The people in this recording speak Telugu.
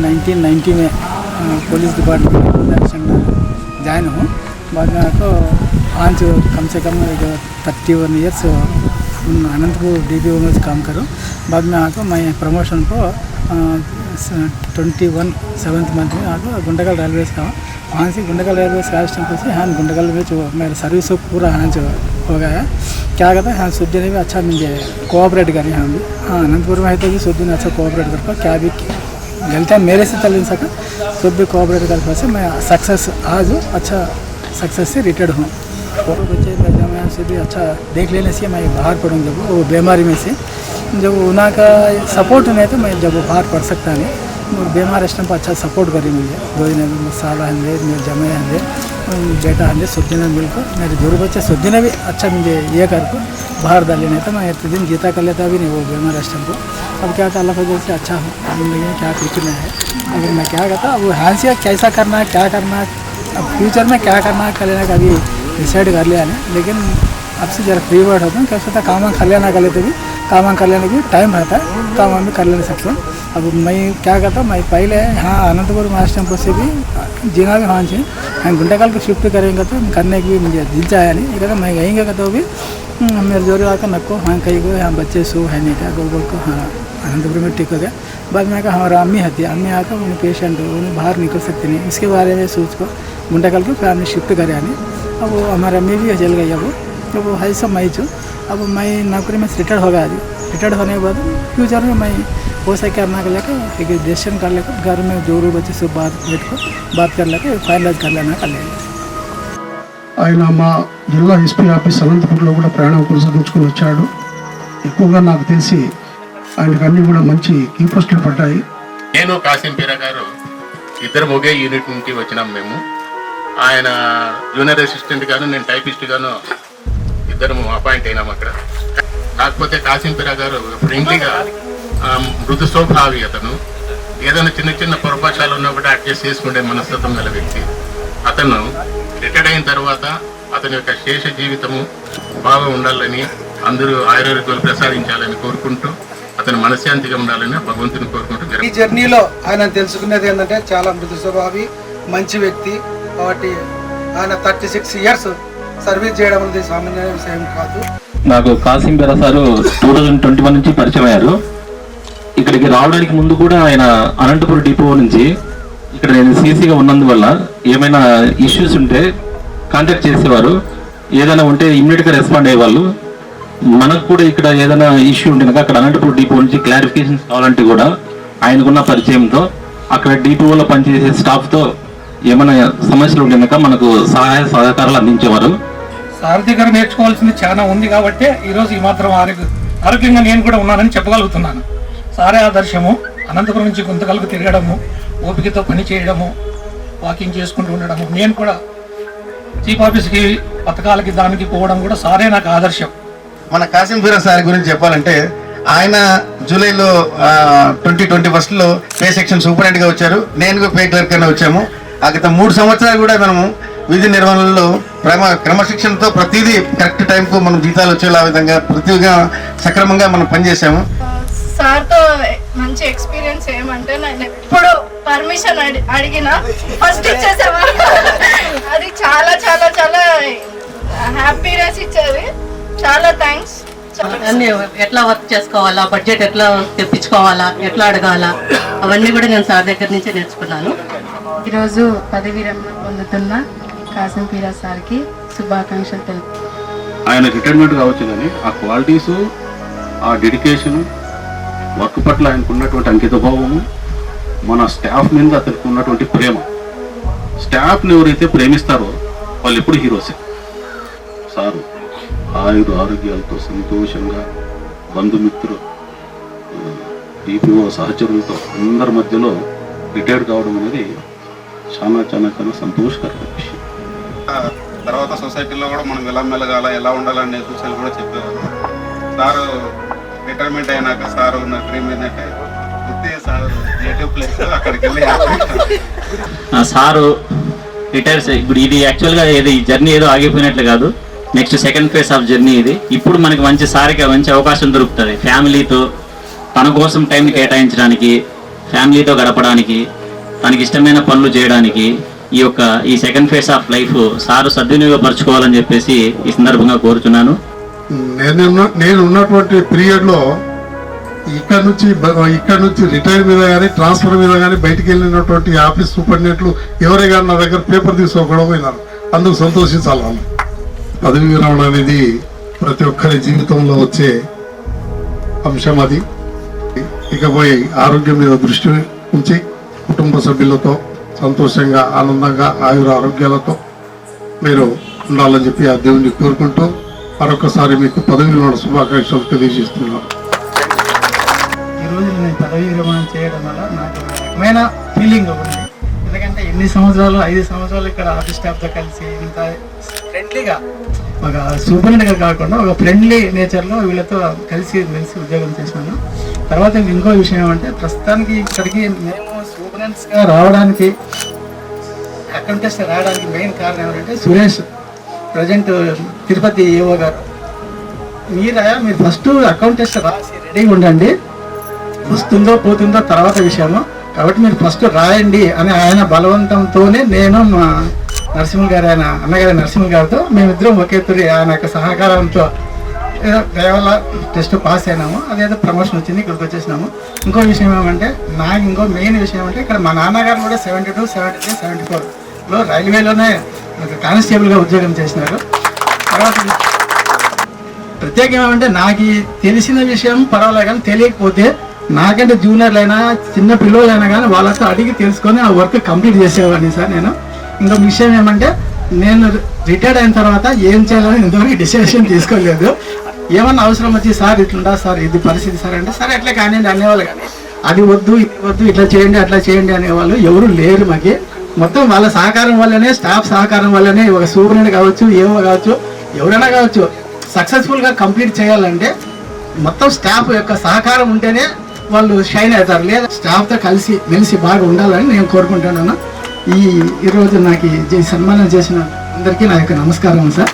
1990 में पुलिस डिपार्टमेंट में ज्वाइन हूँ। बाद में आपको आज कम से कम 31 ईयर्स अनंतपुर DPO में काम करूँ। बाद में आपको मैं प्रमोशन को 21 7th मंथ में आपको गुंडकल रेलवेज का वहाँ से गुंडकल रेलवेज का टेम्पल से हाँ गुंडकल में जो मेरा सर्विस पूरा हाँ जो हो गया है। क्या कहता है हाँ सूर्य ने भी अच्छा मुझे कोऑपरेट करी हाँ भी हाँ अनंतपुर में है तो भी सूर्य ने अच्छा कोऑपरेट कर पाया। क्या भी गलतियाँ मेरे से चल नहीं सका तो भी कोऑपरेट कर पाए मैं सक्सेस आज अच्छा सक्सेस से रिटायर्ड हूँ। और बच्चे मैं से भी अच्छा देख लेने से मैं बाहर पढ़ूँ जब वो बीमारी में से जब उनका सपोर्ट नहीं तो मैं जब वो बाहर पढ़ सकता नहीं बीमार इस टाइम पर अच्छा सपोर्ट करी मुझे 2 दिन साल हंदे मेरे जमे हंदे बेटा हंदे सुद्दी ने मिलकर मेरे 2 बच्चे सुद्दी ने भी अच्छा मुझे ये करके बाहर डाले नहीं तो मैं इतने दिन जीता कर लेता भी नहीं वो बीमार इस टाइम को। अब क्या था अल्लाह फजल से अच्छा हूँ जिंदगी में क्या कुछ नहीं है। अगर मैं क्या कहता वो हाँ से कैसा करना है क्या करना है अब फ्यूचर में क्या करना है कर लेना का भी डिसाइड कर लिया नहीं। लेकिन अब से जरा फ्री वर्ड होता हूँ कैसा था काम कर लेना कर लेते भी काम कर लेने की टाइम रहता है काम भी कर ले सकता हूँ। अब मैं क्या कहता हूँ मैं पहले हाँ अनंतपुर मास टेम्पल से भी जीना भी वहाँ से हम गुंडकल को शिफ्ट करेंगे तो करने की भी मुझे दिल चाहे नहीं कहता मैं गएंगे तो भी मेरे जोर आकर नको हाँ कहीं को यहाँ बच्चे सो है नहीं क्या गोल को हाँ अनंतपुर में ठीक हो गया। बाद में आकर हमारा अम्मी हती अम्मी आकर उन्हें पेशेंट हो उन्हें बाहर निकल सकते नहीं इसके बारे में सोच को गुंडकल को फैमिली शिफ्ट करे आने। अब वो हमारा अम्मी भी चल गई अब तो वो है सब मैं चूँ। अब मैं नौकरी में रिटायर्ड हो गया आज रिटायर्ड होने के बाद फ्यूचर में मैं हो सके करना कर लेकर एक डिसीजन कर लेकर घर में जोरू बच्चे से बात कर लेकर फाइनलाइज कर लेना कर लेंगे। ఆయన మా జిల్లా ఎస్పీ ఆఫీస్ అనంతపురంలో కూడా ప్రయాణం కొనసాగించుకుని వచ్చాడు. ఎక్కువగా నాకు తెలిసి ఆయనకు అన్ని కూడా మంచి కీ పోస్టులు పడ్డాయి. నేను కాసిం పీరా గారు ఇద్దరు ఒకే యూనిట్ నుంచి వచ్చినాం మేము. ఆయన జూనియర్ అసిస్టెంట్ గాను నేను టైపిస్ట్ గాను ఇద్దరు అపాయింట్ అయినాం అక్కడ. కాకపోతే కాసిం పీరా గారు ఫ్రెండ్లీగా మృదు స్వభావి అతను ఏదైనా చిన్న చిన్న పొరపాట్లు ఉన్నా కూడా అడ్జస్ట్ చేసుకునే మనస్తత్వం గల వ్యక్తి. అతను రిటైర్డ్ అయిన తర్వాత అతని యొక్క శేష జీవితము బాగా ఉండాలని అందరూ ఆయుర్వేదాలు ప్రసాదించాలని కోరుకుంటూ అతను మనశ్శాంతిగా ఉండాలని భగవంతుని కోరుకుంటూ ఈ జర్నీలో ఆయన తెలుసుకునేది ఏంటంటే చాలా మృదు స్వభావి మంచి వ్యక్తి కాబట్టి ఆయన 36 ఇయర్స్ సర్వీస్ చేయడం అనేది సామాన్య విషయం కాదు. నాకు కాసిం పీరా సారు 2021 నుంచి పరిచయం అయ్యారు. ఇక్కడికి రావడానికి ముందు కూడా ఆయన అనంతపురం డిపో నుంచి ఇక్కడ నేను సీసీగా ఉన్నందువల్ల ఏమైనా ఇష్యూస్ ఉంటే కాంటాక్ట్ చేసేవారు. ఏదైనా ఉంటే ఇమ్మీడియట్గా రెస్పాండ్ అయ్యేవాళ్ళు. మనకు కూడా ఇక్కడ ఏదైనా ఇష్యూ ఉంటే కనుక అక్కడ అనంతపురం డిపో నుంచి క్లారిఫికేషన్స్ కావాలంటే కూడా ఆయనకున్న పరిచయంతో అక్కడ డిపోలో పనిచేసే స్టాఫ్తో ఏమైనా సమస్యలు ఉంటే కనుక మనకు సహాయ సహకారాలు అందించేవారు. సార్ దగ్గర నేర్చుకోవాల్సింది చాలా ఉంది కాబట్టి ఈరోజు ఈ మాత్రం ఆరోగ్యంగా నేను కూడా ఉన్నానని చెప్పగలుగుతున్నాను. సారే ఆదర్శము. అనంతపురం నుంచి గుంతకలకు తిరగడము ఓపికతో పని చేయడము వాకింగ్ చేసుకుంటూ ఉండడము నేను కూడా చీఫ్ ఆఫీస్కి పథకాలకి దానికి పోవడం కూడా సారే నాకు ఆదర్శం. మన కాసిం పీరా సార్ గురించి చెప్పాలంటే ఆయన జూలైలో 2021లో పే సెక్షన్ సూపరింటెండెంట్గా వచ్చారు. నేను పే క్లర్క్ గా వచ్చాము. గత 3 సంవత్సరాలు కూడా మనము విధి నిర్వహణలో క్రమశిక్షణతో ప్రతిదీ కరెక్ట్ టైంకు మనం జీతాలు వచ్చేలా విధంగా ప్రతిగా సక్రమంగా మనం పనిచేసాము. సార్తో మంచి ఎక్స్పీరియన్స్ ఏమంటే నేను ఎప్పుడు పర్మిషన్ అడిగినా ఫస్ట్ ఇచ్చేసేవారు. అది చాలా చాలా చాలా హ్యాపీనెస్ ఇచ్చేది. చాలా థ్యాంక్స్. అన్ని ఎట్లా వర్క్ చేసుకోవాలా బడ్జెట్ ఎట్లా తెప్పించుకోవాలా ఎట్లా అడగాలా అవన్నీ కూడా నేను సార్ దగ్గర నుంచి నేర్చుకున్నాను. ఈరోజు పదవి విరమణ పొందుతున్న కాసిం పీరా సార్కి శుభాకాంక్షలు తెలుపు. ఆయన రిటైర్మెంట్ కావచ్చు కానీ ఆ క్వాలిటీసు ఆ డెడికేషను వర్క్ పట్ల ఆయనకు ఉన్నటువంటి అంకితభావము మన స్టాఫ్ మీద అతనికి ఉన్నటువంటి ప్రేమ స్టాఫ్ని ఎవరైతే ప్రేమిస్తారో వాళ్ళు ఎప్పుడు హీరోసే. సారు ఆరోగ్యాలతో సంతోషంగా బంధుమిత్రులు డిపిఓ సహచరులతో అందరి మధ్యలో రిటైర్ కావడం అనేది చాలా చాలా చాలా సంతోషకరమైన విషయం. తర్వాత సొసైటీలో కూడా మనం ఎలా మెలగాల ఎలా ఉండాలనే సూచనలు కూడా చెప్పేవారు. సారు రిటైర్మెంట్ అయినాక సార్ ఉన్న డ్రీమ్ ఏంటంటే సార్ నేటివ్ ప్లేస్ అక్కడికి వెళ్ళి సారు రిటైర్స్ ఇప్పుడు ఇది యాక్చువల్గా ఏది జర్నీ ఏదో ఆగిపోయినట్లు కాదు. Next second phase of journey ఇది. ఇప్పుడు మనకి మంచి సారికి మంచి అవకాశం దొరుకుతుంది ఫ్యామిలీతో తన కోసం టైంని కేటాయించడానికి ఫ్యామిలీతో గడపడానికి, తనకి ఇష్టమైన పనులు చేయడానికి ఈ second phase of life sir సద్వినియోగపరచుకోవాలని చెప్పేసి ఈ సందర్భంగా కోరుతున్నాను. నేను ఉన్నటువంటి పీరియడ్లో ఇక్కడ నుంచి రిటైర్ మీద కానీ ట్రాన్స్ఫర్ మీద కానీ బయటికి వెళ్ళినటువంటి ఆఫీస్ సూపరింటెండెంట్లు ఎవరే కానీ నా దగ్గర పేపర్ తీసుకోకుండా పోయినారు. అందుకు సంతోషించాలి. వాళ్ళు పదవి విరమణ అనేది ప్రతి ఒక్కరి జీవితంలో వచ్చే అంశం. అది ఇకపై ఆరోగ్యం మీద దృష్టి ఉంచి కుటుంబ సభ్యులతో సంతోషంగా ఆనందంగా ఆయుర ఆరోగ్యాలతో మీరు ఉండాలని చెప్పి ఆ దేవుడిని కోరుకుంటూ మరొకసారి మీకు పదవి విరమణ శుభాకాంక్షలు తెలియజేస్తున్నాను. ఈరోజు నేను పదవి విరమణ చేయడం వల్ల నాకు రకమైన ఫీలింగ్ ఉంది. ఎందుకంటే ఎన్ని సంవత్సరాలు 5 సంవత్సరాలు ఇక్కడ ఆఫీస్ స్టాఫ్తో కలిసి ఇంత ఫ్రెండ్లీగా ఒక సూపరింటెండెంట్గా కాకుండా ఒక ఫ్రెండ్లీ నేచర్లో వీళ్ళతో కలిసి మెలిసి ఉద్యోగం చేసినాను. తర్వాత ఇంకో విషయం ఏమంటే ప్రస్తుతానికి ఇక్కడికి మేము సూపరింటెండెంట్స్గా రావడానికి అకౌంటెంట్స్ రావడానికి మెయిన్ కారణం ఏమంటే సురేష్ ప్రజెంట్ తిరుపతి ఏఓ గారు మీరు ఫస్ట్ అకౌంటెంట్స్ రాసి రెడీగా ఉండండి, వస్తుందో పోతుందో తర్వాత విషయము, కాబట్టి మీరు ఫస్ట్ రాయండి అని ఆయన బలవంతంతోనే నేను మా నరసింహులు గారు అన్నగారి నరసింహులు గారితో మేమిద్దరం ఒకే తూరి ఆయన యొక్క సహకారంతో దయవల్ల టెస్ట్ పాస్ అయినాము. అదేదో ప్రమోషన్ వచ్చింది, ఇక్కడికి వచ్చేసినాము. ఇంకో విషయం ఏమంటే నాకు ఇంకో మెయిన్ విషయం అంటే ఇక్కడ మా నాన్నగారు కూడా 72, 73, 74లో రైల్వేలోనే కానిస్టేబుల్గా ఉద్యోగం చేసినారు. తర్వాత ప్రత్యేకం ఏమంటే నాకు తెలిసిన విషయం పర్వాలేదు, కానీ తెలియకపోతే నాకంటే జూనియర్లైనా చిన్న పిల్లలైనా కానీ వాళ్ళతో అడిగి తెలుసుకొని ఆ వర్క్ కంప్లీట్ చేసేవాడిని సార్ నేను. ఇంకో విషయం ఏమంటే నేను రిటైర్డ్ అయిన తర్వాత ఏం చేయాలని ఇంతవరకు డిసిషన్ తీసుకోలేదు. ఏమన్నా అవసరం వచ్చి సార్ ఇట్లుంటా సార్ ఇది పరిస్థితి సార్ అంటే సరే అట్లా కానివ్వండి అనేవాళ్ళు, కానీ అది వద్దు ఇది వద్దు ఇట్లా చేయండి అట్లా చేయండి అనేవాళ్ళు ఎవరు లేరు మాకి. మొత్తం వాళ్ళ సహకారం వల్లనే, స్టాఫ్ సహకారం వల్లనే ఒక సూపరింటెండెంట్ కావచ్చు, ఏవో కావచ్చు, ఎవరైనా కావచ్చు సక్సెస్ఫుల్గా కంప్లీట్ చేయాలంటే మొత్తం స్టాఫ్ యొక్క సహకారం ఉంటేనే వాళ్ళు షైన్ అవుతారు. లేదా స్టాఫ్తో కలిసి మెలిసి బాగా ఉండాలని నేను కోరుకుంటున్నాను. ఈరోజు నాకు సన్మానం చేసిన అందరికీ నా యొక్క నమస్కారం సార్.